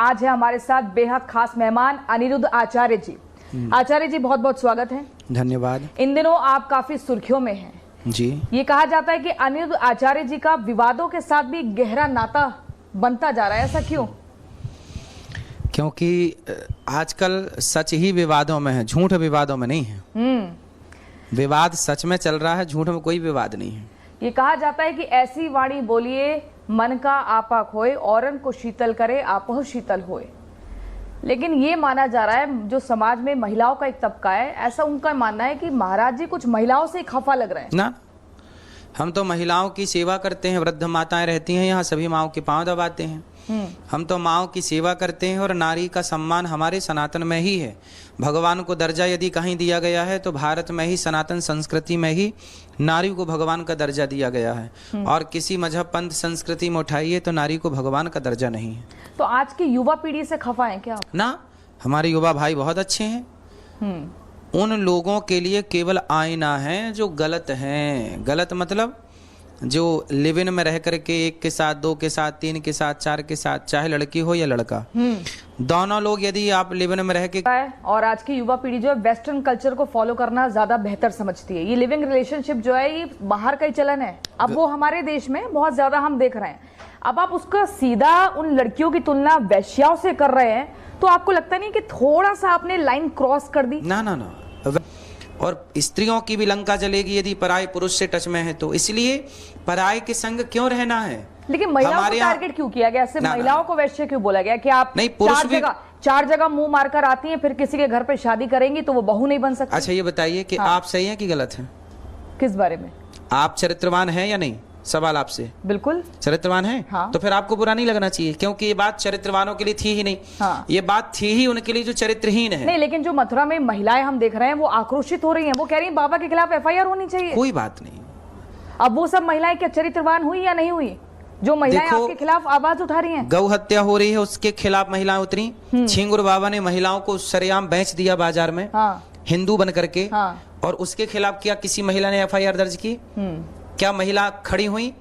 आज है हमारे साथ बेहद खास मेहमान अनिरुद्ध आचार्य जी। आचार्य जी बहुत बहुत स्वागत है। धन्यवाद। इन दिनों आप काफी सुर्खियों में हैं जी। ये कहा जाता है कि अनिरुद्ध आचार्य जी का विवादों के साथ भी गहरा नाता बनता जा रहा है, ऐसा क्यों? क्योंकि आजकल सच ही विवादों में है, झूठ विवादों में नहीं है। विवाद सच में चल रहा है, झूठ में कोई विवाद नहीं है। ये कहा जाता है कि ऐसी वाणी बोलिए मन का आपा खोए, औरन को शीतल करे आपह शीतल होए। लेकिन ये माना जा रहा है, जो समाज में महिलाओं का एक तबका है, ऐसा उनका मानना है कि महाराज जी कुछ महिलाओं से खफा लग रहे हैं ना। हम तो महिलाओं की सेवा करते हैं, वृद्ध माताएं रहती हैं यहाँ, सभी माओं के पांव दबाते हैं। हम तो माओं की सेवा करते हैं और नारी का सम्मान हमारे सनातन में ही है। भगवान को दर्जा यदि कहीं दिया गया है तो भारत में ही, सनातन संस्कृति में ही नारी को भगवान का दर्जा दिया गया है। और किसी मजहब पंथ संस्कृति में उठाइए तो नारी को भगवान का दर्जा नहीं है। तो आज की युवा पीढ़ी से खफा है क्या ना? हमारे युवा भाई बहुत अच्छे हैं। उन लोगों के लिए केवल आईना है जो गलत हैं। गलत मतलब जो लिव इन में रह करके एक के साथ, दो के साथ, तीन के साथ, चार के साथ, चाहे लड़की हो या लड़का, दोनों लोग यदि आप लिव इन में रह के। और आज की युवा पीढ़ी जो है वेस्टर्न कल्चर को फॉलो करना ज्यादा बेहतर समझती है। ये लिविंग रिलेशनशिप जो है ये बाहर का ही चलन है, अब वो हमारे देश में बहुत ज्यादा हम देख रहे हैं। अब आप उसका सीधा उन लड़कियों की तुलना वैश्याओं से कर रहे हैं, तो आपको लगता नहीं कि थोड़ा सा आपने लाइन क्रॉस कर दी? ना ना ना। और स्त्रियों की भी लंका जलेगी यदि पराये पुरुष से टच में है तो। इसलिए पराये के संग क्यों रहना है? लेकिन महिलाओं को टारगेट क्यों किया गया? सिर्फ महिलाओं को वैश्य क्यों बोला गया कि आप नहीं, पुरुष भी चार जगह मुंह मारकर आती हैं, फिर किसी के घर पे शादी करेंगी तो वो बहू नहीं बन सकती? अच्छा ये बताइए कि आप सही हैं कि गलत हैं? किस बारे में? आप चरित्रवान हैं या नहीं? सवाल आपसे। बिल्कुल चरित्रवान है। हाँ। तो फिर आपको बुरा नहीं लगना चाहिए, क्योंकि ये बात चरित्रवानों के लिए थी ही नहीं। हाँ। ये बात थी ही उनके लिए जो चरित्रहीन है। नहीं, लेकिन जो मथुरा में महिलाएं हम देख रहे हैं वो आक्रोशित हो रही हैं, वो कह रही हैं बाबा के खिलाफ एफआईआर होनी चाहिए। कोई बात नहीं। अब वो सब महिलाएं क्या चरित्रवान हुई या नहीं हुई जो महिलाएं आपके खिलाफ आवाज उठा रही हैं? गौ हत्या हो रही है, उसके खिलाफ महिलाएं उतरी। छिंगुर बाबा ने महिलाओं को सरेआम बेच दिया बाजार में, हिंदू बन करके, और उसके खिलाफ क्या किसी महिला ने एफआईआर दर्ज की? क्या महिला खड़ी हुई?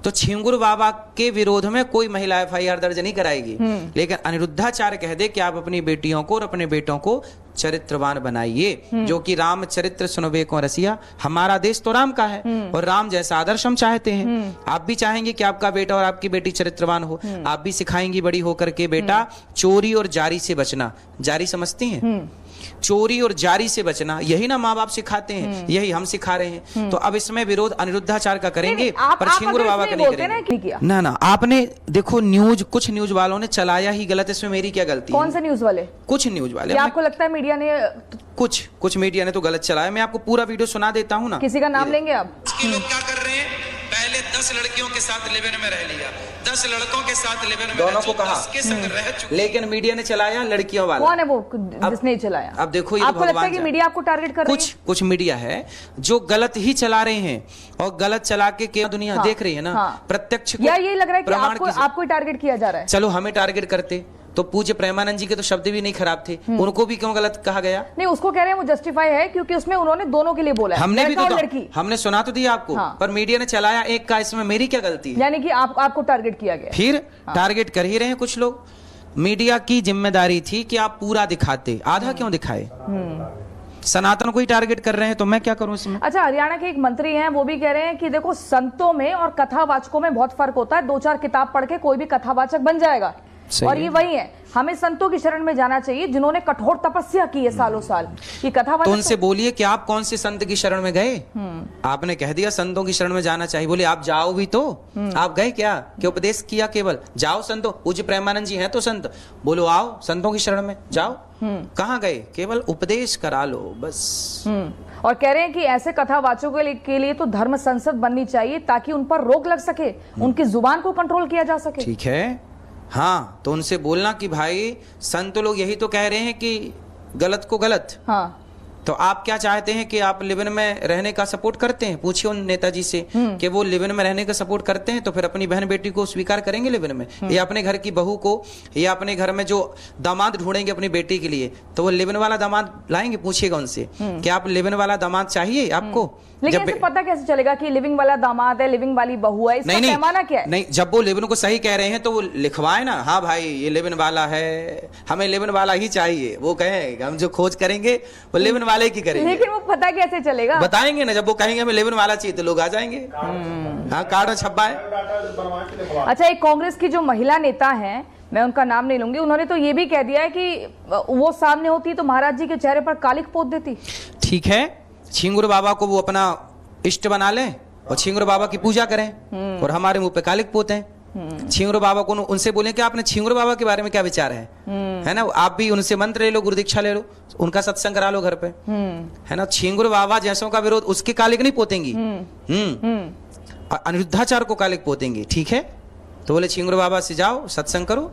तो छिंगुर बाबा के विरोध में कोई महिला एफआईआर दर्ज नहीं कराएगी। लेकिन अनिरुद्धाचार्य कह दे कि आप अपनी बेटियों को और अपने बेटों को चरित्रवान बनाइए, जो कि राम चरित्र सुनबे को रसिया। हमारा देश तो राम का है और राम जैसा आदर्श हम चाहते हैं। आप भी चाहेंगे कि आपका बेटा और आपकी बेटी चरित्रवान हो। आप भी सिखाएंगी बड़ी होकर के, बेटा चोरी और जारी से बचना। जारी समझती हैं? चोरी और जारी से बचना, यही ना माँ बाप सिखाते हैं, यही हम सिखा रहे हैं। तो अब इसमें विरोध अनिरुद्धाचार्य का करेंगे पर छिंगुर बाबा का नहीं करेंगे। ना ना, आपने देखो न्यूज, कुछ न्यूज वालों ने चलाया ही गलत, इसमें मेरी क्या गलती? कौन से न्यूज वाले? कुछ न्यूज वाले। आपको लगता है मीडिया ने? कुछ मीडिया ने तो गलत चलाया। मैं आपको पूरा वीडियो सुना देता हूँ ना। किसी का नाम लेंगे आप? लोग क्या कर रहे हैं, पहले 10 लड़कियों के साथ लिव इन में रह लिया, 10 लड़कों के साथ लिव इन में दोनों को कहा, लेकिन मीडिया ने चलाया लड़कियों वाला। कौन है वो जिसने चलाया? अब देखो, ये आपको लगता है कि मीडिया आपको टारगेट कर रही है? कुछ मीडिया है जो गलत ही चला रहे हैं, और गलत चला के दुनिया देख रही है ना। प्रत्यक्ष या ये लग रहा है कि आपको टारगेट किया जा रहा है? चलो हमें टारगेट करते तो पूज्य प्रेमानंद जी के तो शब्द भी नहीं खराब थे, उनको भी क्यों गलत कहा गया? नहीं, उसको कह रहे हैं वो जस्टिफाई है क्योंकि उसमें उन्होंने दोनों के लिए बोला है। हमने भी तो लड़की हमने सुना तो दिया आपको, पर मीडिया ने चलाया एक का, इसमें मेरी क्या गलती है? यानी कि आपको टारगेट किया गया। फिर टारगेट कर ही रहे हैं कुछ लोग। मीडिया की जिम्मेदारी थी कि आप पूरा दिखाते, आधा क्यों दिखाए? सनातन को ही टारगेट कर रहे हैं तो मैं क्या करूं इसमें? अच्छा, हरियाणा के एक मंत्री हैं, वो भी कह रहे हैं कि देखो संतों में और कथावाचकों में बहुत फर्क होता है। 2-4 किताब पढ़ के कोई भी कथावाचक बन जाएगा, और ये वही है, हमें संतों की शरण में जाना चाहिए जिन्होंने कठोर तपस्या की है सालों साल। ये कथावाचक तो उनसे बोलिए कि आप कौन से संत की शरण में गए? आपने कह दिया संतों की शरण में जाना चाहिए, बोले आप जाओ भी तो। आप गए क्या? उपदेश किया केवल? जाओ संतों, पूज्य प्रेमानंद जी हैं तो संत, बोलो आओ संतों की शरण में जाओ। कहाँ गए? केवल उपदेश करा लो बस। और कह रहे हैं कि ऐसे कथावाचकों के लिए तो धर्म संसद बननी चाहिए ताकि उन पर रोक लग सके, उनकी जुबान को कंट्रोल किया जा सके। ठीक है, हाँ, तो उनसे बोलना कि भाई संत लोग यही तो कह रहे हैं कि गलत को गलत, तो आप क्या चाहते हैं कि आप लिव इन में रहने का सपोर्ट करते हैं? पूछिए उन नेताजी से कि वो लिव इन में रहने का सपोर्ट करते हैं, तो फिर अपनी बहन बेटी को स्वीकार करेंगे लिव इन में, या अपने घर की बहू को, या अपने घर में जो दामाद ढूंढेंगे अपनी बेटी के लिए तो वो लिव इन वाला दामाद लाएंगे? पूछिएगा उनसे कि आप लिव इन वाला दामाद चाहिए आपको? लेकिन ऐसे पता कैसे चलेगा कि लिविंग वाला दामाद है, लिविंग वाली बहू है? इसका पैमाना क्या है? नहीं, जब वो लिव इन को सही कह रहे हैं तो वो लिखवाए ना, हाँ भाई ये लिव इन वाला है, हमें लिव इन वाला ही चाहिए। वो कहें हम जो खोज करेंगे वो लिव इन वाले की करेंगे। लेकिन वो पता कैसे चलेगा? बताएंगे ना, जब वो कहेंगे हमें लिव इन वाला चाहिए तो लोग आ जाएंगे। हाँ, कार्ड छपा है। अच्छा, एक कांग्रेस की जो महिला नेता है, मैं उनका नाम नहीं लूंगी, उन्होंने तो ये भी कह दिया है कि वो सामने होती तो महाराज जी के चेहरे पर कालिक पोत देती। ठीक है, छिंगुर बाबा को वो अपना इष्ट बना लें और छिंगुर बाबा की पूजा करें और हमारे मुंह पे कालिक पोतें। छिंगुर बाबा को उनसे बोलें कि आपने छिंगुर बाबा के बारे में क्या विचार है ना? आप भी उनसे मंत्र ले लो, गुरु दीक्षा ले लो, उनका सत्संग करा लो घर पे, है ना? छिंगुर बाबा जैसों का विरोध, उसके कालिक नहीं पोतेंगी, अनिरुद्धाचार्य को कालिक पोतेंगी। ठीक है, तो बोले छिंगुर बाबा से जाओ सत्संग करो।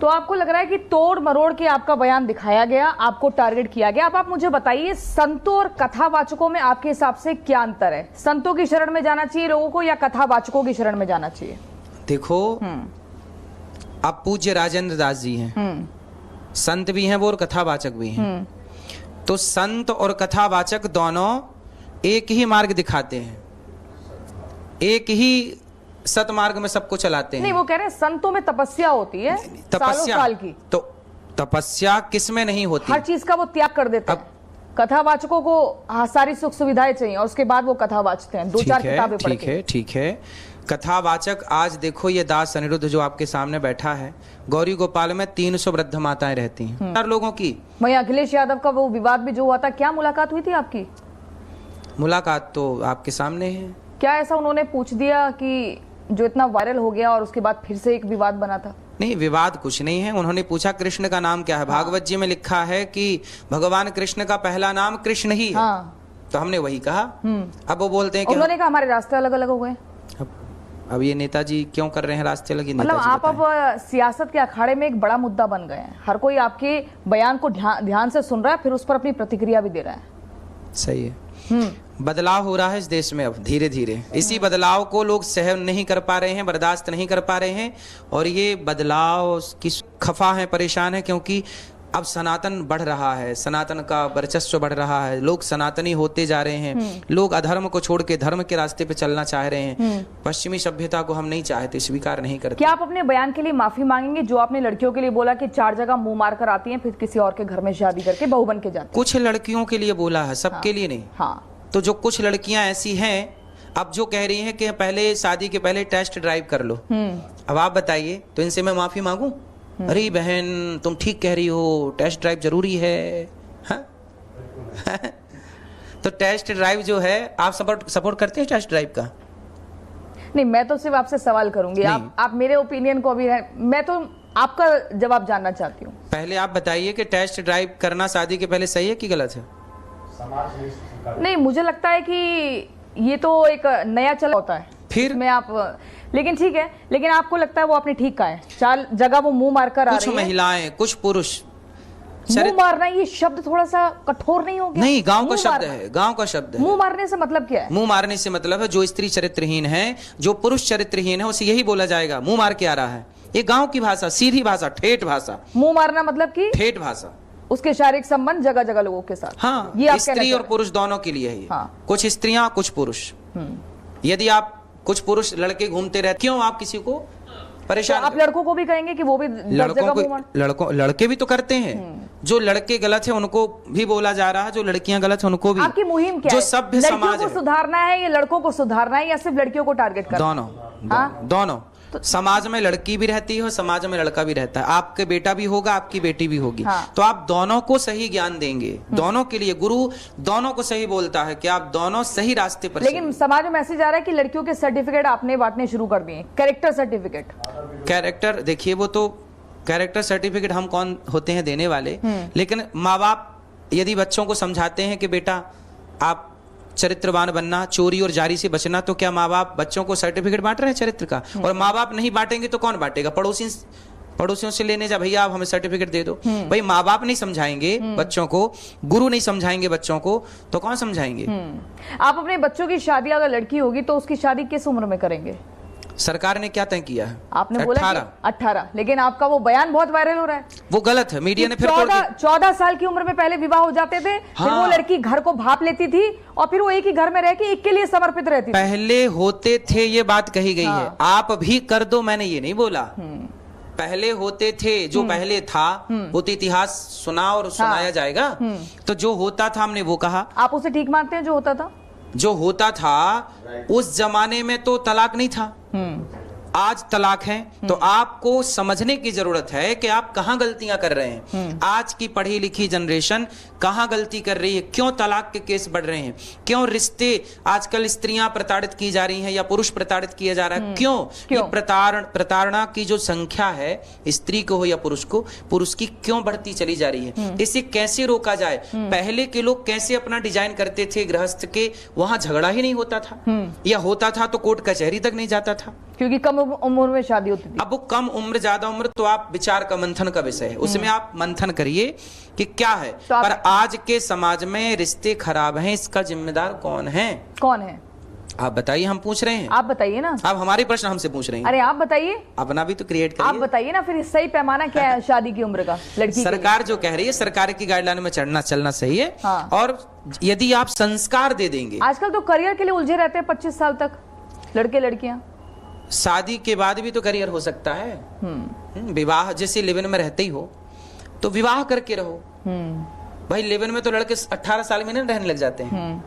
तो आपको लग रहा है कि तोड़ मरोड़ के आपका बयान दिखाया गया, आपको टारगेट किया गया। अब आप मुझे बताइए, संतों और कथावाचकों में आपके हिसाब से क्या अंतर है? संतों की शरण में जाना चाहिए लोगों को या कथावाचकों की शरण में जाना चाहिए? देखो, आप पूज्य राजेंद्र दास जी हैं, संत भी हैं वो और कथावाचक भी हैं। तो संत और कथावाचक दोनों एक ही मार्ग दिखाते हैं, एक ही सतमार्ग में सबको चलाते हैं। नहीं, वो कह रहे हैं संतों में तपस्या होती है, तपस्या साल की। तो तपस्या किसमें नहीं होती? हर चीज का वो त्याग कर देते हैं। कथावाचकों को सारी सुख सुविधाएं चाहिए और उसके बाद वो कथा वाचते हैं, 2-4 किताबें पढ़ के। ठीक है। कथावाचक, आज देखो ये दास अनिरुद्ध जो आपके सामने बैठा है, गौरी गोपाल में 300 वृद्ध माताएं रहती हैं, 4 लोगों की। वहीं अखिलेश यादव का वो विवाद भी जो हुआ था, क्या मुलाकात हुई थी आपकी? मुलाकात तो आपके सामने है। क्या ऐसा उन्होंने पूछ दिया कि जो इतना वायरल हो गया और उसके बाद फिर से एक विवाद बना था? नहीं, विवाद कुछ नहीं है। उन्होंने पूछा कृष्ण का नाम क्या है। भागवत जी में लिखा है कि भगवान कृष्ण का पहला नाम कृष्ण ही है। तो हमने वही कहा। अब वो बोलते हैं कि उन्होंने कहा हमारे रास्ते अलग अलग हो गए। अब ये नेताजी क्यों कर रहे हैं रास्ते अलग? मतलब आप अब सियासत के अखाड़े में एक बड़ा मुद्दा बन गए हैं। हर कोई आपके बयान को ध्यान से सुन रहा है, फिर उस पर अपनी प्रतिक्रिया भी दे रहा है। सही है। बदलाव हो रहा है इस देश में अब धीरे धीरे। इसी बदलाव को लोग सहन नहीं कर पा रहे हैं, बर्दाश्त नहीं कर पा रहे हैं, और ये बदलाव की खफा है, परेशान है, क्योंकि अब सनातन बढ़ रहा है, सनातन का वर्चस्व बढ़ रहा है, लोग सनातनी होते जा रहे हैं, लोग अधर्म को छोड़ के धर्म के रास्ते पे चलना चाह रहे हैं। पश्चिमी सभ्यता को हम नहीं चाहते, स्वीकार नहीं करते। क्या आप अपने बयान के लिए माफी मांगेंगे जो आपने लड़कियों के लिए बोला कि 4 जगह मुंह मार कर आती हैं, फिर किसी और के घर में शादी करके बहू बन के जाती? कुछ लड़कियों के लिए बोला है, सबके लिए नहीं। हाँ, तो जो कुछ लड़कियां ऐसी हैं अब जो कह रही हैं कि पहले शादी के पहले टेस्ट ड्राइव कर लो, अब आप बताइए, तो इनसे मैं माफी मांगू? अरे बहन तुम ठीक कह रही हो, टेस्ट ड्राइव जरूरी है। तो टेस्ट ड्राइव जो है, आप सपोर्ट करते हैं टेस्ट ड्राइव का? नहीं, मैं तो सिर्फ आपसे सवाल करूंगी। आप मेरे ओपिनियन को अभी मैं तो आपका जवाब जानना चाहती हूँ। पहले आप बताइए कि टेस्ट ड्राइव करना शादी के पहले सही है कि गलत है? नहीं, मुझे लगता है कि ये तो एक नया चल होता है फिर में आप, लेकिन ठीक है, लेकिन आपको लगता है वो आपने ठीक कहा है, 4 जगह वो मुंह मारकर आ रही है। कुछ महिलाएं, कुछ पुरुष। मुंह मारना ये शब्द थोड़ा सा कठोर नहीं हो गया? नहीं, गांव का शब्द है, गांव का शब्द है। मुंह मारने से मतलब क्या है? मुंह मारने से मतलब है जो स्त्री चरित्रहीन है, जो पुरुष चरित्रहीन है, उसे यही बोला जाएगा मुंह मार के आ रहा है। ये गांव की भाषा, सीधी भाषा, ठेठ भाषा। मुंह मारना मतलब कि ठेठ भाषा, उसके शारीरिक संबंध जगह जगह लोगों के साथ। हाँ, ये स्त्री और पुरुष दोनों के लिए है। हाँ। कुछ स्त्रियां, कुछ पुरुष। यदि आप कुछ पुरुष लड़के घूमते रहते, क्यों आप किसी को परेशान? तो आप लड़कों को भी कहेंगे कि वो भी लड़के भी तो करते हैं। जो लड़के गलत है उनको भी बोला जा रहा है, जो लड़कियां गलत है उनको भी। आपकी मुहिम क्या जो है? सभ्य समाज को सुधारना है या लड़कों को सुधारना है या सिर्फ लड़कियों को टारगेट करना? दोनों। तो समाज में लड़की भी रहती है और समाज में लड़का भी रहता है। आपके बेटा भी होगा, आपकी बेटी भी होगी। तो आप दोनों को सही ज्ञान देंगे, दोनों के लिए गुरु दोनों को सही बोलता है कि आप दोनों सही रास्ते पर। लेकिन समाज में मैसेज आ रहा है कि लड़कियों के सर्टिफिकेट आपने बांटने शुरू कर दिए, कैरेक्टर सर्टिफिकेट। कैरेक्टर देखिए, वो तो कैरेक्टर सर्टिफिकेट हम कौन होते हैं देने वाले, लेकिन माँ बाप यदि बच्चों को समझाते हैं कि बेटा आप चरित्रवान बनना, चोरी और जारी से बचना, तो क्या माँ बाप बच्चों को सर्टिफिकेट बांट रहे हैं चरित्र का? और माँ बाप नहीं बांटेंगे तो कौन बांटेगा? पड़ोसियों से लेने जा, भैया आप हमें सर्टिफिकेट दे दो। भाई माँ बाप नहीं समझाएंगे बच्चों को, गुरु नहीं समझाएंगे बच्चों को, तो कौन समझाएंगे? आप अपने बच्चों की शादी, अगर लड़की होगी तो उसकी शादी किस उम्र में करेंगे? सरकार ने क्या तय किया है? आपने बोला 18, लेकिन आपका वो बयान बहुत वायरल हो रहा है। वो गलत है, मीडिया ने फिर 14 साल की उम्र में पहले विवाह हो जाते थे। हाँ। फिर वो लड़की घर को भाप लेती थी और फिर वो एक ही घर में रह के एक के लिए समर्पित रहती थी। पहले होते थे, ये बात कही गई है। आप भी कर दो, मैंने ये नहीं बोला। पहले होते थे, जो पहले था वो तो इतिहास सुना और सुनाया जाएगा। तो जो होता था हमने वो कहा। आप उसे ठीक मानते हैं जो होता था? जो होता था उस जमाने में तो तलाक नहीं था, आज तलाक है। तो आपको समझने की जरूरत है कि आप कहां गलतियां कर रहे हैं। आज की पढ़ी लिखी जनरेशन कहां गलती कर रही है, क्यों तलाक के केस बढ़ रहे हैं, क्यों रिश्ते आजकल स्त्रियां प्रताड़ित की जा रही हैं या पुरुष प्रताड़ित किया जा रहा है, क्यों? ये प्रताड़ना की जो संख्या है, स्त्री को हो या पुरुष को, पुरुष की क्यों बढ़ती चली जा रही है? इसे कैसे रोका जाए? पहले के लोग कैसे अपना डिजाइन करते थे गृहस्थ के, वहां झगड़ा ही नहीं होता था, या होता था तो कोर्ट कचहरी तक नहीं जाता था, क्योंकि कम उम्र में शादी होती थी। अब वो कम उम्र ज्यादा उम्र तो आप विचार का मंथन का विषय है, उसमें आप मंथन करिए कि क्या है। तो पर आज के समाज में रिश्ते खराब हैं, इसका जिम्मेदार कौन है? कौन है आप बताइए, हम पूछ रहे हैं। आप बताइए ना। आप हमारे प्रश्न हमसे पूछ रहे हैं। अरे आप बताइए, अपना भी तो क्रिएट करिए। आप बताइए ना, फिर सही पैमाना क्या है शादी की उम्र का लड़की? सरकार जो कह रही है, सरकार की गाइडलाइन में चलना सही है। हाँ। और यदि आप संस्कार दे देंगे, आजकल तो करियर के लिए उलझे रहते हैं 25 साल तक लड़के लड़कियां। शादी के बाद भी तो करियर हो सकता है। विवाह जैसे लिव इन में रहते ही हो तो विवाह करके रहो। भाई लिव इन में तो लड़के 18 साल में नहीं रहने लग जाते हैं,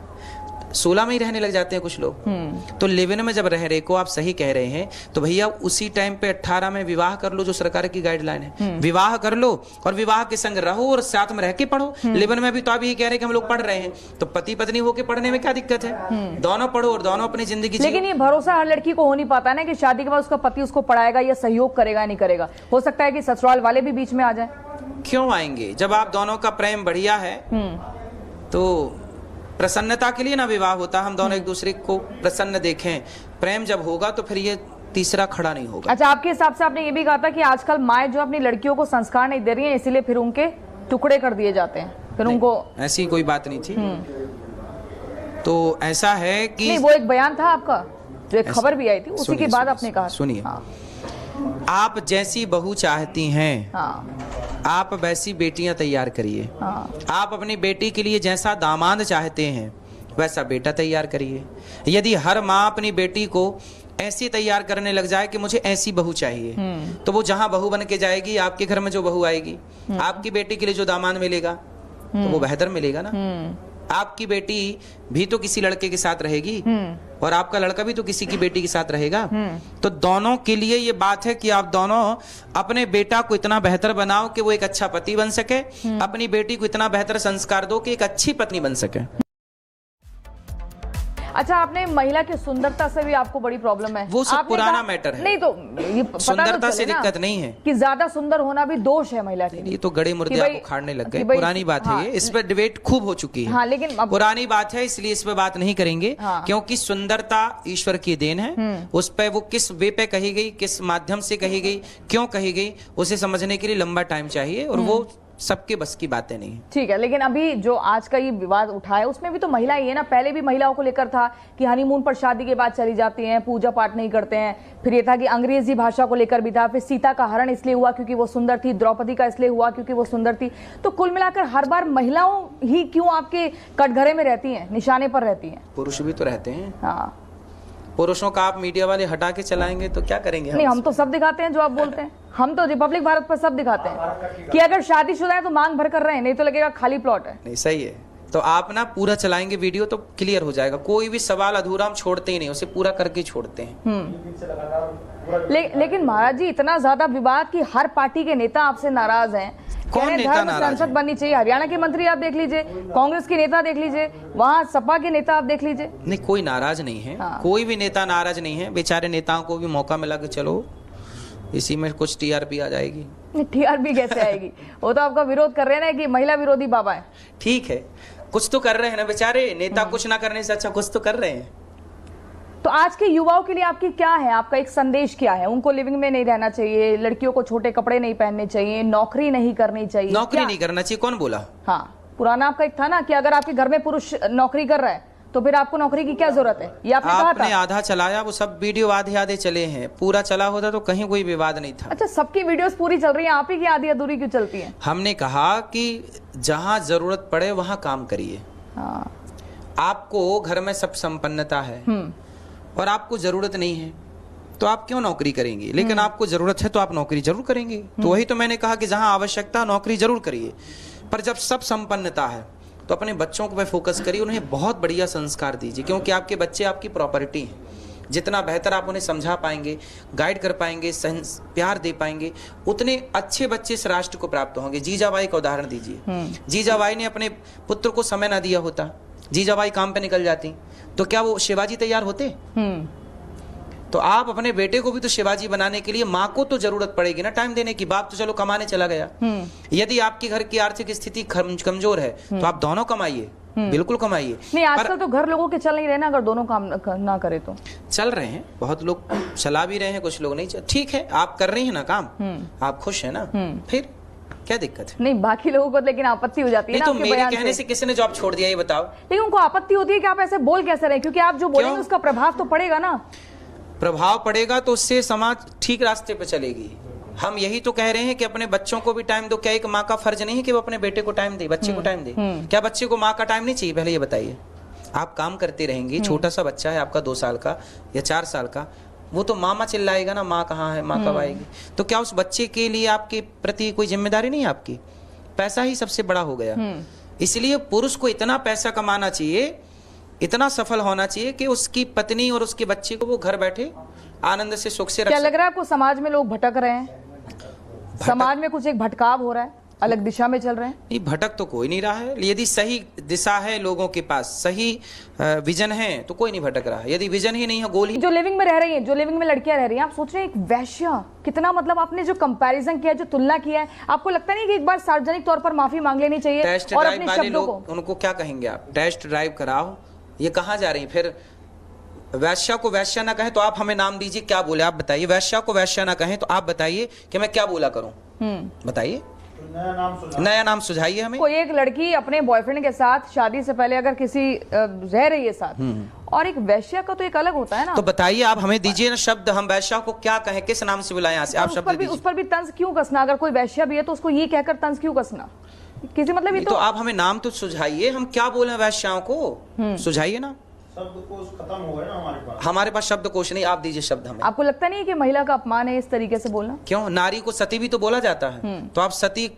16 में ही रहने लग जाते हैं कुछ लोग। तो लिव इन में जब रह रहे को, आप सही कह रहे हैं, तो भैया उसी टाइम पे 18 में विवाह कर लो, जो सरकार की गाइडलाइन है। विवाह कर लो और विवाह के संग रहो और साथ में रह के पढ़ो। लिव इन में भी तो आप यही कह रहे हैं कि हम लोग पढ़ रहे हैं, तो पति पत्नी होके पढ़ने में क्या दिक्कत है? दोनों पढ़ो और दोनों अपनी जिंदगी जियो। लेकिन ये भरोसा हर लड़की को हो नहीं पाता ना कि शादी के बाद उसका पति उसको पढ़ाएगा या सहयोग करेगा नहीं करेगा। हो सकता है कि ससुराल वाले भी बीच में आ जाए। क्यों आएंगे? जब आप दोनों का प्रेम बढ़िया है तो प्रसन्नता के लिए ना विवाह होता, हम दोनों एक दूसरे को प्रसन्न देखें। प्रेम जब होगा तो फिर ये तीसरा खड़ा नहीं होगा। अच्छा, आपके हिसाब से आपने ये भी कहा था कि आजकल माएँ जो अपनी लड़कियों को संस्कार नहीं दे रही हैं, इसीलिए फिर उनके टुकड़े कर दिए जाते हैं, फिर उनको। ऐसी कोई बात नहीं थी। तो ऐसा है कि नहीं, वो एक बयान था आपका, जो एक खबर भी आई थी, उसी के बाद आपने कहा। सुनिए, आप जैसी बहू चाहती हैं, आप वैसी बेटियां तैयार करिए। आप अपनी बेटी के लिए जैसा दामाद चाहते हैं वैसा बेटा तैयार करिए। यदि हर माँ अपनी बेटी को ऐसी तैयार करने लग जाए कि मुझे ऐसी बहू चाहिए, तो वो जहां बहू बन के जाएगी, आपके घर में जो बहू आएगी, आपकी बेटी के लिए जो दामाद मिलेगा तो वो बेहतर मिलेगा ना। आपकी बेटी भी तो किसी लड़के के साथ रहेगी और आपका लड़का भी तो किसी की बेटी के साथ रहेगा। तो दोनों के लिए ये बात है कि आप दोनों अपने बेटा को इतना बेहतर बनाओ कि वो एक अच्छा पति बन सके, अपनी बेटी को इतना बेहतर संस्कार दो कि एक अच्छी पत्नी बन सके। अच्छा, आपने महिला की सुंदरता से भी आपको बड़ी प्रॉब्लम है? वो सब पुराना मैटर है। नहीं तो ये सुंदरता से दिक्कत नहीं है कि ज्यादा सुंदर होना भी दोष है महिला के लिए। ये तो गड़े मुर्दे आपको खाड़ने लग गए, पुरानी बात है। इस पर डिबेट खूब हो चुकी है। हाँ, लेकिन पुरानी बात है, इसलिए इस पर बात नहीं करेंगे। क्योंकि सुंदरता ईश्वर की देन है। उस पर वो किस वे पे कही गई, किस माध्यम से कही गई, क्यों कही गई, उसे समझने के लिए लंबा टाइम चाहिए और वो सबके बस की बातें नहीं। ठीक है, लेकिन अभी जो आज का ये विवाद उठा है उसमें भी तो महिला ही है ना। पहले भी महिलाओं को लेकर था कि हनीमून पर शादी के बाद चली जाती हैं, पूजा पाठ नहीं करते हैं। फिर ये था कि अंग्रेजी भाषा को लेकर भी था। फिर सीता का हरण इसलिए हुआ क्योंकि वो सुंदर थी, द्रौपदी का इसलिए हुआ क्योंकि वो सुंदर थी। तो कुल मिलाकर हर बार महिलाओं ही क्यों आपके कटघरे में रहती हैं, निशाने पर रहती हैं? पुरुष भी तो रहते हैं। हाँ, पुरुषों का आप मीडिया वाले हटा के चलाएंगे तो क्या करेंगे? नहीं, हम तो सब दिखाते हैं जो आप बोलते हैं। हम तो रिपब्लिक भारत पर सब दिखाते हैं कि अगर शादीशुदा है तो मांग भर कर रहे हैं, नहीं तो लगेगा खाली प्लॉट है। नहीं, सही है। तो आप ना पूरा चलाएंगे वीडियो तो क्लियर हो जाएगा। कोई भी सवाल अधूरा हम छोड़ते ही नहीं, उसे पूरा करके छोड़ते हैं। लेकिन महाराज जी, इतना ज्यादा विवाद कि हर पार्टी के नेता आपसे नाराज हैं। कौन नेता नाराज है? संसद बननी चाहिए। हरियाणा के मंत्री आप देख लीजिए, कांग्रेस के नेता देख लीजिए, वहाँ सपा के नेता आप देख लीजिए। नहीं, कोई नाराज नहीं है। हाँ। कोई भी नेता नाराज नहीं है। बेचारे नेताओं को भी मौका मिला कि चलो इसी में कुछ टीआरपी आ जाएगी। टीआरपी कैसे आएगी? वो तो आपका विरोध कर रहे हैं ना कि महिला विरोधी बाबा है। ठीक है, कुछ तो कर रहे हैं ना बेचारे नेता। कुछ ना करने से अच्छा कुछ तो कर रहे हैं। तो आज के युवाओं के लिए आपकी क्या है, आपका एक संदेश क्या है? उनको लिविंग में नहीं रहना चाहिए, लड़कियों को छोटे कपड़े नहीं पहनने चाहिए, नौकरी नहीं करनी चाहिए, नौकरी नहीं करना चाहिए, कौन बोला? हाँ, पुराना आपका एक था ना कि अगर आपके घर में पुरुष नौकरी कर रहा है तो फिर आपको नौकरी की क्या जरूरत है, ये आपने कहा था। आधा चलाया, वो सब वीडियो आधे आधे चले हैं, पूरा चला होता तो कहीं कोई विवाद नहीं था। अच्छा, सबकी वीडियोस पूरी चल रही है, आप ही की आधी अधूरी क्यों चलती है? हमने कहा कि जहां जरूरत पड़े वहां काम करिए। हाँ। आपको घर में सब संपन्नता है और आपको जरूरत नहीं है तो आप क्यों नौकरी करेंगे, लेकिन आपको जरूरत है तो आप नौकरी जरूर करेंगे। तो वही तो मैंने कहा कि जहां आवश्यकता नौकरी जरूर करिए, पर जब सब संपन्नता है तो अपने बच्चों को पे फोकस करिए, उन्हें बहुत बढ़िया संस्कार दीजिए, क्योंकि आपके बच्चे आपकी प्रॉपर्टी हैं। जितना बेहतर आप उन्हें समझा पाएंगे, गाइड कर पाएंगे, प्यार दे पाएंगे, उतने अच्छे बच्चे इस राष्ट्र को प्राप्त होंगे। जीजाबाई का उदाहरण दीजिए, जीजाबाई ने अपने पुत्र को समय ना दिया होता, जीजाबाई काम पे निकल जाती, तो क्या वो शिवाजी तैयार होते? तो आप अपने बेटे को भी तो शिवाजी बनाने के लिए माँ को तो जरूरत पड़ेगी ना टाइम देने की। बाप तो चलो कमाने चला गया, यदि आपकी घर की आर्थिक स्थिति कमजोर है तो आप दोनों कमाइए, बिल्कुल कमाइए। नहीं, आजकल तो घर लोगों के चल नहीं रहे ना, अगर दोनों काम ना करे तो। चल रहे हैं, बहुत लोग चला भी रहे हैं, कुछ लोग नहीं। ठीक है, आप कर रही है ना काम, आप खुश है ना, फिर क्या दिक्कत है? नहीं, बाकी लोगों को लेकिन आपत्ति हो जाती है ना। तो मेरे कहने से किसी ने जॉब छोड़ दिया, ये बताओ। लेकिन उनको आपत्ति होती है कि आप ऐसे बोल कैसे रहे, क्योंकि आप जो बोलेंगे उसका प्रभाव तो पड़ेगा ना। प्रभाव पड़ेगा तो उससे समाज ठीक रास्ते पे चलेगी। हम यही तो कह रहे हैं कि अपने बच्चों को भी टाइम दो। क्या एक माँ का फर्ज नहीं है कि वो अपने बेटे को टाइम दे, बच्चे को टाइम दे? क्या बच्चे को माँ का टाइम नहीं चाहिए? पहले ये बताइए। आप काम करते रहेंगे, छोटा सा बच्चा है आपका 2 साल का या 4 साल का, वो तो मामा चिल्लाएगा ना, माँ कहाँ है, माँ कब आएगी? तो क्या उस बच्चे के लिए आपके प्रति कोई जिम्मेदारी नहीं है आपकी? पैसा ही सबसे बड़ा हो गया। इसलिए पुरुष को इतना पैसा कमाना चाहिए, इतना सफल होना चाहिए कि उसकी पत्नी और उसके बच्चे को वो घर बैठे आनंद से सुख से रख। क्या लग रहा है आपको समाज में लोग भटक रहे हैं? समाज में कुछ एक भटकाव हो रहा है, अलग दिशा में चल रहे हैं? नहीं, भटक तो कोई नहीं रहा है। यदि सही दिशा है लोगों के पास, सही विजन है तो कोई नहीं भटक रहा है। यदि विजन ही नहीं है, गोल ही। जो लिविंग में रह रही हैं, जो लिविंग में लड़कियां रह रही हैं, आप सोच रहे हैं एक वैश्या कितना, मतलब आपने जो कंपैरिजन किया, जो तुलना किया है, आपको लगता नहीं कि एक बार सार्वजनिक तौर पर माफी मांग लेनी चाहिए? टेस्ट और ड्राइव अपने वाले शब्दों लोग, उनको क्या कहेंगे आप? टेस्ट ड्राइव कराओ, ये कहाँ जा रही? फिर वैश्या को वैश्या ना कहें तो आप हमें नाम दीजिए, क्या बोले आप बताइए। वैश्या को वैश्या ना कहें तो आप बताइए कि मैं क्या बोला करूं, बताइए। नया नाम सुझाइए हमें। कोई एक लड़की अपने बॉयफ्रेंड के साथ शादी से पहले अगर किसी रह रही है साथ, और एक वैश्या का तो एक अलग होता है ना। तो बताइए, आप हमें दीजिए ना शब्द, हम वैश्या को क्या कहें, किस नाम से बुलाएं? यहाँ से आप शब्द दीजिए। उस पर भी तंज क्यों कसना? अगर कोई वैश्या भी है तो उसको ये कहकर तंज क्यों कसना? किसी मतलब ये तो आप हमें नाम तो सुझाइए, हम क्या बोले वैश्याओं को, सुझाइए ना। शब्दकोश खत्म हो गया ना हमारे पास शब्दकोश नहीं, आप दीजिए शब्द हमें। आपको लगता नहीं है कि महिला का अपमान है इस तरीके से बोलना? क्यों? नारी को सती भी तो बोला जाता है, तो आप सती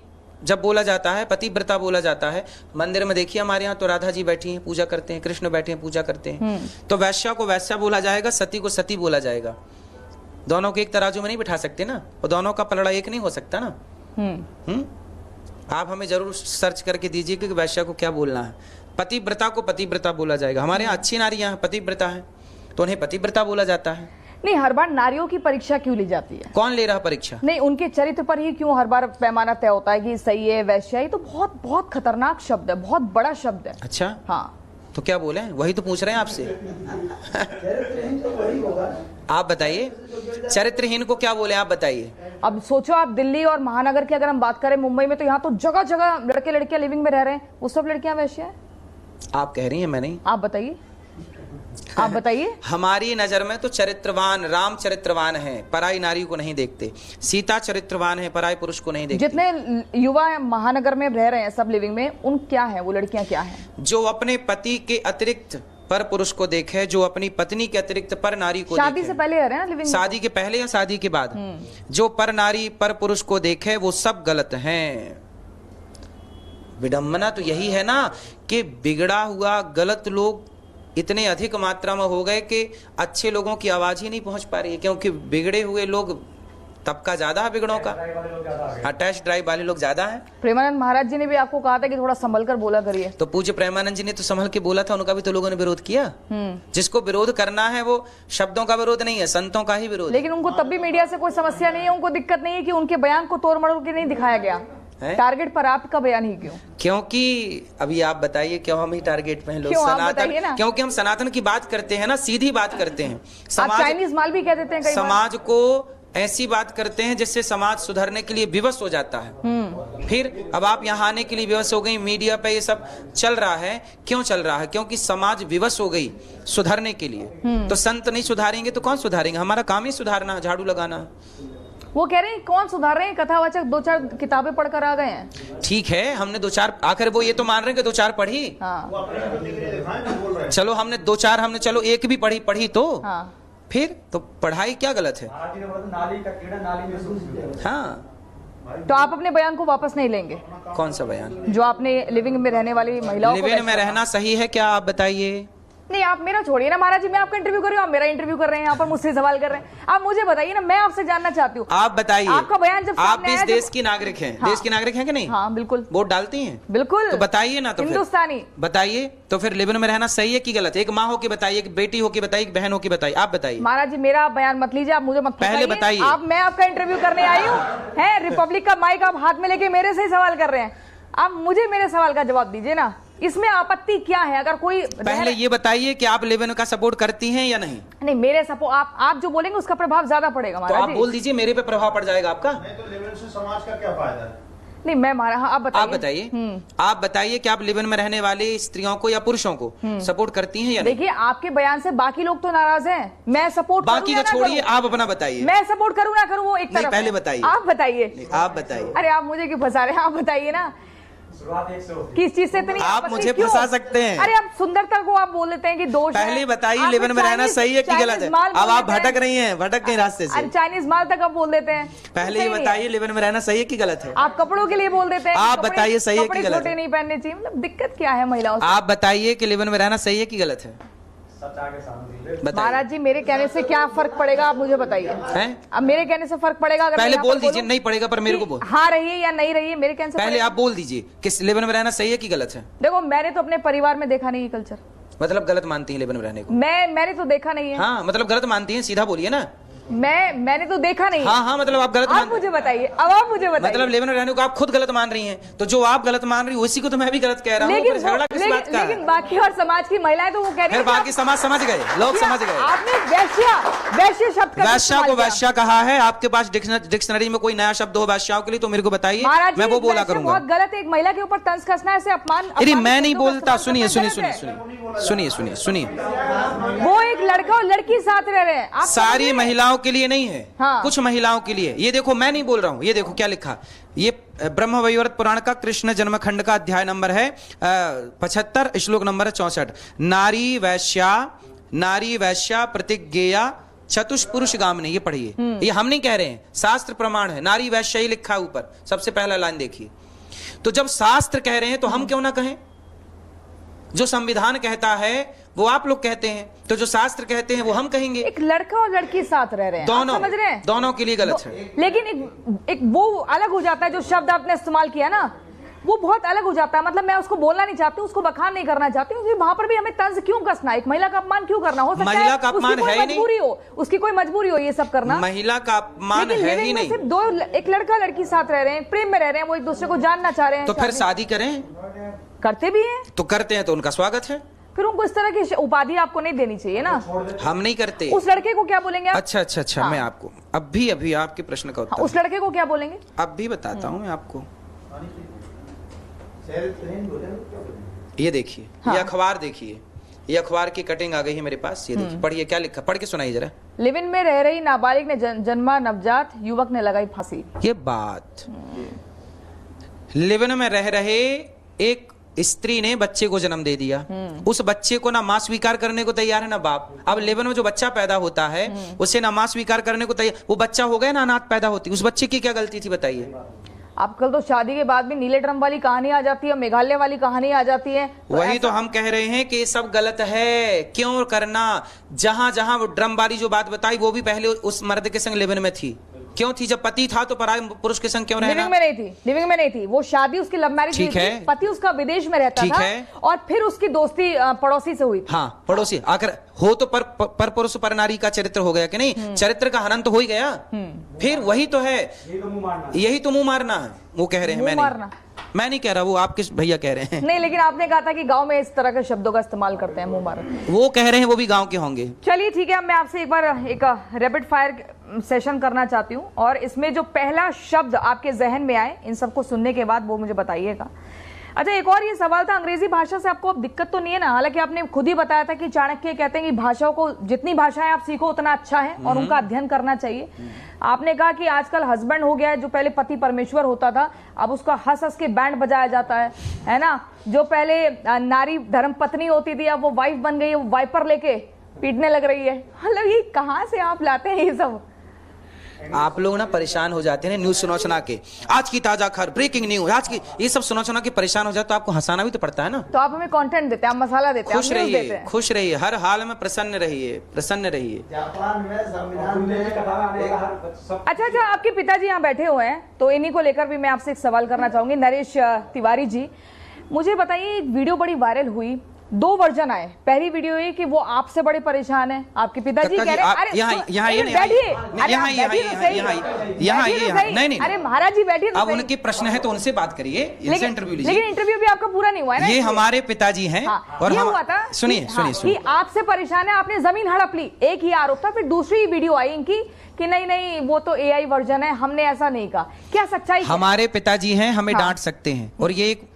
जब बोला जाता है, पतिव्रता बोला जाता है। मंदिर में देखिए हमारे यहाँ तो राधा जी बैठी हैं, पूजा करते हैं, कृष्ण बैठे हैं, पूजा करते हैं। तो वैश्या को वैश्या बोला जाएगा, सती को सती बोला जाएगा। दोनों को एक तराजू में नहीं बिठा सकते ना, और दोनों का पलड़ा एक नहीं हो सकता ना। आप हमें जरूर सर्च करके दीजिए कि वैश्या को क्या बोलना है। पतिव्रता को पतिव्रता बोला जाएगा। हमारे यहाँ अच्छी नारियां हैं, पतिव्रता है, तो उन्हें पतिव्रता बोला जाता है। नहीं, हर बार नारियों की परीक्षा क्यों ली जाती है? कौन ले रहा परीक्षा? नहीं, उनके चरित्र पर ही क्यों हर बार पैमाना तय होता है कि सही है वैश्या? ये तो बहुत बहुत खतरनाक शब्द है, बहुत बड़ा शब्द है। अच्छा, हाँ, तो क्या बोले? वही तो पूछ रहे हैं आपसे। आप बताइए, चरित्रहीन को क्या बोले, आप बताइए। अब सोचो, आप दिल्ली और महानगर की अगर हम बात करें, मुंबई में तो यहाँ तो जगह जगह लड़के लड़कियां लिविंग में रह रहे हैं, वो सब लड़कियां वैश्या है? आप कह रही हैं, मैं नहीं। आप बताइए, आप बताइए। हमारी नजर में तो चरित्रवान, राम चरित्रवान है, पराई नारी को नहीं देखते। सीता चरित्रवान है, पराई पुरुष को नहीं देखते। जितने युवा महानगर में रह रहे हैं सब लिविंग में, उन क्या है वो लड़कियां, क्या है? जो अपने पति के अतिरिक्त पर पुरुष को देखे, जो अपनी पत्नी के अतिरिक्त पर नारी को शादी देखे। से पहले रह रहे हैं ना लिविंग? शादी के पहले या शादी के बाद, जो पर नारी पर पुरुष को देखे, वो सब गलत हैं। विडंबना तो यही है ना कि बिगड़ा हुआ गलत लोग इतने अधिक मात्रा में हो गए कि अच्छे लोगों की आवाज ही नहीं पहुंच पा रही है, क्योंकि बिगड़े हुए लोग तबका ज्यादा है, बिगड़ों का। टेस्ट ड्राइव वाले लोग ज्यादा हैं। प्रेमानंद महाराज जी ने भी आपको कहा था कि थोड़ा संभल कर बोला करिए। तो पूज्य प्रेमानंद जी ने तो संभल के बोला था, उनका भी तो लोगों ने विरोध किया। जिसको विरोध करना है वो शब्दों का विरोध नहीं है, संतों का ही विरोध। लेकिन उनको तब भी मीडिया से कोई समस्या नहीं है, उनको दिक्कत नहीं है कि उनके बयान को तोड़ मरोड़ के नहीं दिखाया गया। हैं? टारगेट पर आपका बयान ही क्यों? क्योंकि अभी आप बताइए क्यों हम ही टारगेट पे हैं लोग? क्यों? आप बताइए ना। क्योंकि हम सनातन की बात करते हैं ना, सीधी बात करते हैं। आप चाइनीज माल भी कह देते हैं कई बार। समाज को ऐसी बात करते हैं जिससे समाज सुधरने के लिए विवश हो जाता है। फिर अब आप यहाँ आने के लिए विवश हो गई, मीडिया पे ये सब चल रहा है। क्यों चल रहा है? क्योंकि समाज विवश हो गई सुधरने के लिए। तो संत नहीं सुधारेंगे तो कौन सुधारेंगे? हमारा काम ही सुधारना, झाड़ू लगाना है। वो कह रहे हैं कौन सुधार रहे हैं, कथावाचक 2-4 किताबें पढ़कर आ गए हैं। ठीक है, हमने 2-4 आकर वो ये तो मान रहे हैं कि 2-4 पढ़ी। हाँ। वो अपने बंदे के लिए दिखाएं जो बोल रहे हैं। चलो हमने 2-4 हमने चलो एक भी पढ़ी तो हाँ। फिर तो पढ़ाई क्या गलत है? नाली का कीड़ा नाली में घुस गया। हाँ, तो आप अपने बयान को वापस नहीं लेंगे? कौन सा बयान? जो आपने लिविंग में रहने वाली महिलाओं को लिविंग में रहना सही है क्या, आप बताइए। नहीं, आप मेरा छोड़िए ना महाराज जी, मैं आपका इंटरव्यू कर रही हूँ, आप मेरा इंटरव्यू कर रहे हैं, यहाँ पर मुझसे सवाल कर रहे हैं। आप मुझे बताइए ना, मैं आपसे जानना चाहती हूँ। आप बताइए, आपका बयान जब आप सामने भी इस आया देश जब- की नागरिक हैं। हाँ। देश की नागरिक हैं कि नहीं? हाँ बिल्कुल। वोट डालती हैं? बिल्कुल। तो बताइए ना, तो फिर हिंदुस्तानी। बताइए तो फिर लिविंग में रहना सही है कि गलत है? एक माँ हो के बताइए, एक बेटी हो के बताइए, एक बहन हो के बताइए, आप बताइए। महाराज जी मेरा बयान मत लीजिए, आप मुझे मत पहले फंसाइए। बताइए। आप, मैं आपका इंटरव्यू करने आई हूँ, है रिपब्लिक का माइक आप हाथ में लेके मेरे से ही सवाल कर रहे हैं। आप मुझे मेरे सवाल का जवाब दीजिए ना, इसमें आपत्ति क्या है? अगर कोई पहले ये बताइए कि आप लिविंग का सपोर्ट करती हैं या नहीं? नहीं, मेरे सपोर्ट आप जो बोलेंगे उसका प्रभाव ज्यादा पड़ेगा तो महाराज आप जी। बोल दीजिए, मेरे पे प्रभाव पड़ जाएगा आपका। नहीं तो लिविंग से समाज का क्या फायदा है? नहीं मैं मारा, हाँ, आप बताइए। आप बताइए कि आप लिविंग में रहने वाली स्त्रियों को या पुरुषों को सपोर्ट करती हैं या नहीं? देखिए आपके बयान से बाकी लोग तो नाराज हैं, मैं सपोर्ट बाकी का छोड़िए, आप अपना बताइए। मैं सपोर्ट करूँ ना करूँ वो एक नहीं, तरफ पहले है। बताइए। आप बताइए। आप बताइए। अरे आप मुझे क्यों फंसा रहे हैं? आप बताइए ना, किस चीज से इतनी आप आपत्ति मुझे क्यों? फंसा सकते हैं। अरे आप सुंदरता को आप बोल देते हैं कि दोष है। पहले बताइए आप लिविंग में रहना चाइनीज- सही है कि गलत है? चाइनीज माल अब बोल आप देते हैं। भटक रही हैं, भटक गई रास्ते से। अरे चाइनीज माल तक आप बोल देते हैं। पहले ये सही है। बताइए लिविंग में रहना सही है कि गलत है? आप कपड़ों के लिए बोल देते हैं। आप कपड़े- बताइए सही है कि कपड़े गलत छोटे है? नहीं पहनने चाहिए, मतलब दिक्कत क्या है महिलाओं से? आप बताइए कि लिविंग में रहना सही है कि गलत है? बताइए। महाराज जी मेरे कहने से क्या फर्क पड़ेगा, आप मुझे बताइए। हैं? अब मेरे कहने से फर्क पड़ेगा अगर मैं पहले यहाँ बोल पर दीजिए, बोलूं नहीं पड़ेगा पर मेरे को बोल। हाँ रहिए या नहीं रहिए, मेरे कहने से पहले पड़ेगा। आप बोल दीजिए कि लिविंग में रहना सही है कि गलत है? देखो मैंने तो अपने परिवार में देखा नहीं ये कल्चर। मतलब गलत मानती हैं लिविंग में रहने को? मैंने तो देखा नहीं है। हाँ, मतलब गलत मानती हैं, सीधा बोलिए ना। मैंने तो देखा नहीं है। हाँ हाँ, मतलब आप गलत आप मान मुझे बताइए, अब आप मुझे बताइए। मतलब लिविंग में रहने को आप खुद गलत मान रही हैं, तो जो आप गलत मान रही हैं उसी को तो मैं भी गलत कह रहा हूँ। फिर झगड़ा किस बात का है? लेकिन बाकी और समाज की महिलाएं तो वो कह रही फिर हैं बाकी समाज समझ गए, लोग समझ गए। आपने वैश्य शब्द का वैश्या इस्तेमाल को किया। वैश्या कहा है। आपके पास डिक्शनरी में कोई नया शब्द हो वैश्याओं के लिए तो मेरे को बताइए, महाराज मैं जी, वो बोला वैश्य करूंगा। बहुत गलत है, एक महिला के ऊपर तंज कसना, ऐसे अपमान। अरे मैं नहीं शब्दों का बोलता, इस्तेमाल सुनिए करना सुनिए गलत सुनिए है। सुनिए सुनिए सुनिए सुनिए। वो एक लड़का और लड़की साथ रह रहे हैं, आप समझ सारी रहे हैं? महिलाओं के लिए नहीं है, हाँ। कुछ महिलाओं के लिए। ये देखो, मैं नहीं बोल रहा हूं, ये देखो क्या लिखा। ये ब्रह्म वैवर्त पुराण का कृष्ण जन्म खंड का अध्याय नंबर है 75, श्लोक नंबर 64। नारी वैश्या प्रतिज्ञेया चतुष्पुरुष गामिनी। ये पढ़िए, ये हम नहीं कह रहे हैं, शास्त्र प्रमाण है। नारी वैश्या ही लिखा है ऊपर, सबसे पहला लाइन देखिए। तो जब शास्त्र कह रहे हैं तो हम क्यों ना कहें? जो संविधान कहता है वो आप लोग कहते हैं, तो जो शास्त्र कहते हैं वो हम कहेंगे। एक लड़का और लड़की साथ रह रहे हैं, आप दोनों समझ रहे हैं? दोनों के लिए गलत है। लेकिन एक वो अलग हो जाता है, जो शब्द आपने इस्तेमाल किया ना वो बहुत अलग हो जाता है। मतलब मैं उसको बोलना नहीं चाहती, उसको बखान नहीं करना चाहती हूँ। वहां पर भी हमें तंज क्यों कसना, एक महिला का अपमान क्यों करना? हो सकता है महिला का अपमान उसकी कोई है ही नहीं। मजबूरी हो, उसकी कोई मजबूरी हो ये सब करना। महिला का अपमान लेकिन है ही लिविंग में नहीं। सिर्फ दो, एक लड़का लड़की साथ रह रहे हैं, प्रेम में रह रहे हैं, वो एक दूसरे को जानना चाह रहे हैं, तो फिर शादी करें, करते भी हैं, तो करते हैं तो उनका स्वागत है। फिर उनको इस तरह की उपाधि आपको नहीं देनी चाहिए ना। हम नहीं करते। उस लड़के को क्या बोलेंगे आप? अच्छा अच्छा अच्छा, हाँ। मैं आपको अभी आपके प्रश्न का हाँ, उत्तर उस लड़के को क्या बोलेंगे? अब भी बताता हूँ मैं आपको। ये देखिए, हाँ। ये अखबार देखिए, ये अखबार की कटिंग आ गई है मेरे पास। ये देखिए, पढ़िए क्या लिखा, पढ़ के सुनाइए जरा। लिव इन में रह रही नाबालिग ने जन्मा नवजात युवक ने लगाई फांसी। ये बात, लिविन में रह रहे एक स्त्री ने बच्चे को जन्म दे दिया। उस बच्चे को ना मां स्वीकार करने को तैयार है ना बाप। अब लिविन में जो बच्चा पैदा होता है उसे ना मां स्वीकार करने को तैयार, वो बच्चा हो गया ना अनाथ पैदा होती, उस बच्चे की क्या गलती थी बताइए? अब कल तो शादी के बाद भी नीले ड्रम वाली कहानी आ जाती है, मेघालय वाली कहानी आ जाती है। वही तो हम कह रहे हैं कि ये सब गलत है, क्यों करना? जहां जहां वो ड्रम वाली जो बात बताई वो भी पहले उस मर्द के संग लिविन में थी। क्यों थी? जब पति था तो पराये पुरुष के संग क्यों रहना? लिविंग में नहीं थी, लिविंग में नहीं थी। वो शादी उसकी लव मैरिज ठीक है, पति उसका विदेश में रहता ठीक था है, और फिर उसकी दोस्ती पड़ोसी से हुई थी। हाँ, पड़ोसी आकर हो तो पर पुरुष पर नारी का चरित्र हो गया कि नहीं? चरित्र का हनन तो हो ही गया। फिर वही तो है, यही तो मुंह मारना है। वो कह रहे हैं, मैं नहीं कह रहा, वो आपके भैया कह रहे हैं। नहीं, लेकिन आपने कहा था कि गांव में इस तरह के शब्दों का इस्तेमाल करते हैं, मुंह मार। वो कह रहे हैं वो भी गांव के होंगे। चलिए ठीक है, मैं आपसे एक बार एक रैपिड फायर सेशन करना चाहती हूँ और इसमें जो पहला शब्द आपके जहन में आए, इन सबको सुनने के बाद वो मुझे बताइएगा। अच्छा, एक और ये सवाल था, अंग्रेजी भाषा से आपको अब दिक्कत तो नहीं है ना? हालांकि आपने खुद ही बताया था कि चाणक्य कहते हैं कि भाषाओं को, जितनी भाषाएं आप सीखो उतना अच्छा है और उनका अध्ययन करना चाहिए। आपने कहा कि आजकल हस्बैंड हो गया है, जो पहले पति परमेश्वर होता था, अब उसका हंस हंस के बैंड बजाया जाता है ना? जो पहले नारी धर्म पत्नी होती थी, अब वो वाइफ बन गई है, वो वाइपर लेके पीटने लग रही है। मतलब ये कहाँ से आप लाते हैं ये सब? आप लोग ना परेशान हो जाते हैं न्यूज सुना सुना के। आज की ताजा खबर, ब्रेकिंग न्यूज, आज की, ये सब सुना सुना के परेशान हो जाते, तो आपको हंसाना भी तो पड़ता है ना। तो आप हमें कंटेंट देते हैं, आप मसाला देते हैं, खुश रहिए, खुश रहिए, हर हाल में प्रसन्न रहिए, प्रसन्न रहिए। अच्छा, आपके पिताजी यहाँ बैठे हुए हैं, तो इन्हीं को लेकर भी मैं आपसे एक सवाल करना चाहूंगी। नरेश तिवारी जी, मुझे बताइए, एक वीडियो बड़ी वायरल हुई, 2 वर्जन आए। पहली वीडियो ये कि वो आपसे बड़े परेशान है, आपके पिताजी कह रहे हैं, अरे अरे महाराज जी बैठिए। अब उनके प्रश्न है तो उनसे बात करिए, इनसे इंटरव्यू लीजिए। लेकिन इंटरव्यू भी आपका पूरा नहीं हुआ है ना। ये हमारे पिताजी हैं। और ये हुआ था, सुनिए, आपसे परेशान है, आपने जमीन हड़प ली, एक ही आरोप था। फिर दूसरी वीडियो आई इनकी कि नहीं वो तो एआई वर्जन है, हमने ऐसा नहीं कहा। क्या सच्चाई? हमारे पिताजी हैं, हमें डांट सकते हैं। और ये एक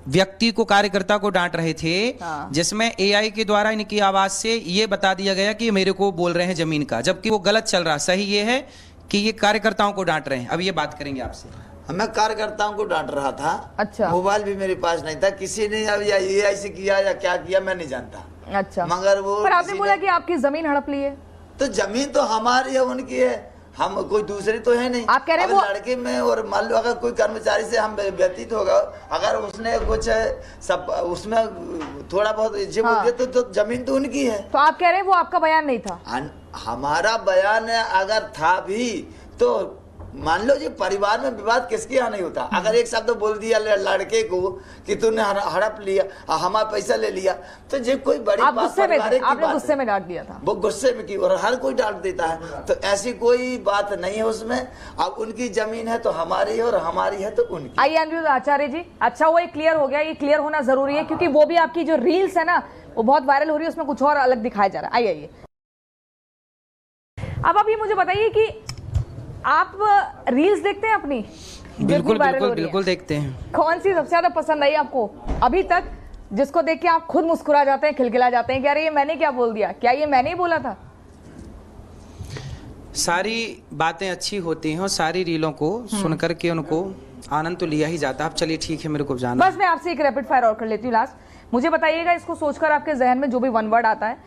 व्यक्ति को, कार्यकर्ता को डांट रहे थे, जिसमें एआई के द्वारा इनकी आवाज से ये बता दिया गया कि मेरे को बोल रहे हैं जमीन का, जबकि वो गलत चल रहा। सही ये है कि ये कार्यकर्ताओं को डांट रहे हैं। अब ये बात करेंगे आपसे। मैं कार्यकर्ताओं को डांट रहा था। अच्छा। मोबाइल भी मेरे पास नहीं था, किसी ने अब या एआई से किया या क्या किया मैं नहीं जानता। अच्छा, मगर वो, पर आपने बोला कि आपकी जमीन हड़प ली है, तो जमीन तो हमारी है, उनकी है, हम कोई दूसरी तो है नहीं। आप कह रहे हैं वो लड़के में, और मान लो अगर कोई कर्मचारी से हम व्यतीत होगा, अगर उसने कुछ सब उसमें थोड़ा बहुत बोल दिया तो जमीन तो उनकी है। तो आप कह रहे हैं वो आपका बयान नहीं था? हमारा बयान अगर था भी तो मान लो जी, परिवार में विवाद किसके यहाँ नहीं होता। अगर एक शब्द बोल दिया लड़के को कि तूने हड़प लिया, हमारा पैसा ले लिया, तो जब कोई बड़ी आप बात, आपने गुस्से में डांट दिया था। वो गुस्से में की, और हर कोई डांट देता है, तो ऐसी कोई बात नहीं है उसमें। अब उनकी जमीन है तो हमारी है, और हमारी है तो उनकी। आइए अनिरुद्ध आचार्य जी, अच्छा वो क्लियर हो गया, ये क्लियर होना जरूरी है, क्योंकि वो भी आपकी जो रील्स है ना, वो बहुत वायरल हो रही है, उसमें कुछ और अलग दिखाया जा रहा है। आइए अब आप ये मुझे बताइए कि आप रील्स देखते हैं अपनी? बिल्कुल देखते हैं। कौन सी सबसे ज्यादा पसंद आई आपको अभी तक, जिसको देख के आप खुद मुस्कुरा जाते हैं, खिलखिला जाते हैं कि अरे ये मैंने क्या बोल दिया, क्या ये मैंने ही बोला था? सारी बातें अच्छी होती हैं और सारी रीलों को सुन करके उनको आनंद तो लिया ही जाता है। अब चलिए ठीक है, मेरे को जाना। बस मैं आपसे एक रैपिड फायर और कर लेती हूँ लास्ट। मुझे बताइएगा, इसको सोचकर आपके जहन में जो भी वन वर्ड आता है,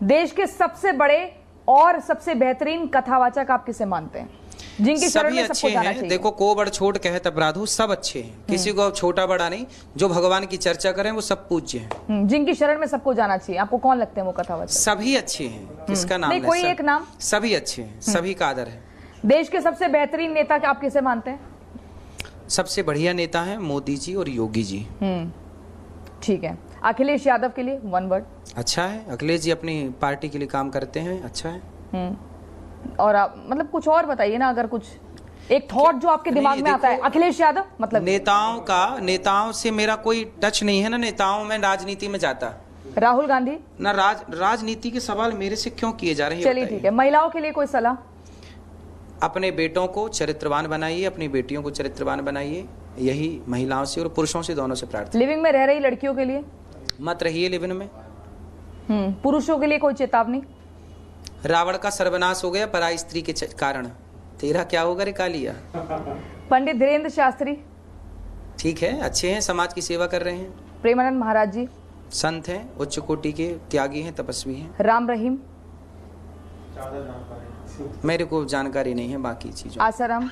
देश के सबसे बड़े और सबसे बेहतरीन कथावाचक आप किसे मानते हैं, जिनकी शरण में सबको जाना चाहिए? देखो, को बड़ छोट कहत अपराधो, सब अच्छे हैं, किसी को छोटा बड़ा नहीं। जो भगवान की चर्चा करें वो सब पूज्य हैं। जिनकी शरण में सबको जाना चाहिए, आपको कौन लगते हैं वो कथावाचक? सभी अच्छे हैं, किसका नाम नहीं, कोई एक नाम? सभी अच्छे हैं, सभी का आदर है। देश के सबसे बेहतरीन नेता आप किसे मानते हैं? सबसे बढ़िया नेता है मोदी जी और योगी जी। ठीक है। अखिलेश यादव के लिए वन वर्ड? अच्छा है, अखिलेश जी अपनी पार्टी के लिए काम करते हैं, अच्छा है। और आप मतलब कुछ और बताइए ना, अगर कुछ एक थॉट जो आपके दिमाग में आता है। अखिलेश यादव मतलब नेताओं से मेरा कोई टच नहीं है ना, नेताओं में राजनीति में जाता। राहुल गांधी ना, राजनीति के सवाल मेरे से क्यों किए जा रहे हैं? चलिए ठीक है। महिलाओं के लिए कोई सलाह? अपने बेटों को चरित्रवान बनाइए, अपनी बेटियों को चरित्रवान बनाइए, यही महिलाओं से और पुरुषों से, दोनों से प्रार्थना। लिविंग में रह रही लड़कियों के लिए? मत रहिए लिविंग में। पुरुषों के लिए कोई चेतावनी? रावण का सर्वनाश हो गया पराई स्त्री के कारण, तेरा क्या होगा रे कालिया। पंडित धीरेन्द्र शास्त्री ठीक है, अच्छे हैं, समाज की सेवा कर रहे हैं। प्रेमानंद महाराज जी संत हैं, उच्च कोटि के त्यागी हैं, तपस्वी हैं। राम रहीम? मेरे को जानकारी नहीं है बाकी चीजों। आसाराम?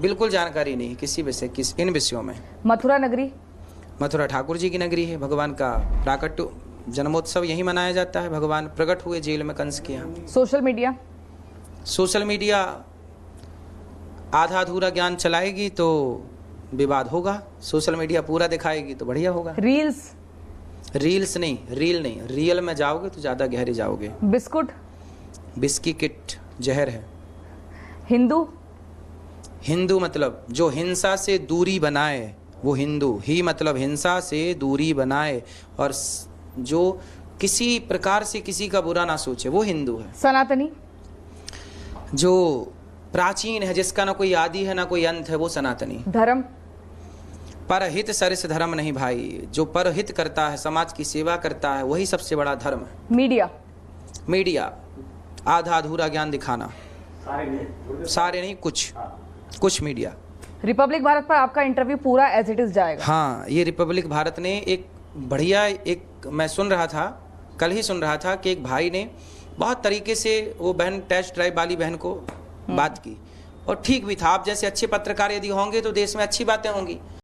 बिल्कुल जानकारी नहीं किसी विषय, इन विषयों में। मथुरा नगरी? मथुरा ठाकुर जी की नगरी है, भगवान का प्राकट्य जन्मोत्सव यही मनाया जाता है। भगवान प्रकट हुए जेल में कंस के यहाँ। Social media? सोशल मीडिया आधा अधूरा ज्ञान चलाएगी तो विवाद होगा, सोशल मीडिया पूरा दिखाएगी तो बढ़िया होगा। रील्स नहीं, रील नहीं, रियल में जाओगे तो ज्यादा गहरे जाओगे। बिस्किट जहर है। हिंदू मतलब जो हिंसा से दूरी बनाए वो हिंदू ही, मतलब हिंसा से दूरी बनाए और जो किसी प्रकार से किसी का बुरा ना सोचे वो हिंदू है। सनातनी जो प्राचीन है, जिसका ना कोई आदि है ना कोई अंत है, वो सनातनी। धर्म परहित सरिस धर्म नहीं भाई, जो परहित करता है, समाज की सेवा करता है, वही सबसे बड़ा धर्म है। मीडिया आधा अधूरा ज्ञान दिखाना, सारे नहीं, कुछ मीडिया। रिपब्लिक भारत पर आपका इंटरव्यू पूरा एज इट इज जाएगा। हाँ, ये रिपब्लिक भारत ने एक बढ़िया, एक मैं सुन रहा था, कल ही सुन रहा था कि एक भाई ने बहुत तरीके से वो बहन टेस्ट ड्राइव वाली बहन को बात की और ठीक भी था। आप जैसे अच्छे पत्रकार यदि होंगे तो देश में अच्छी बातें होंगी।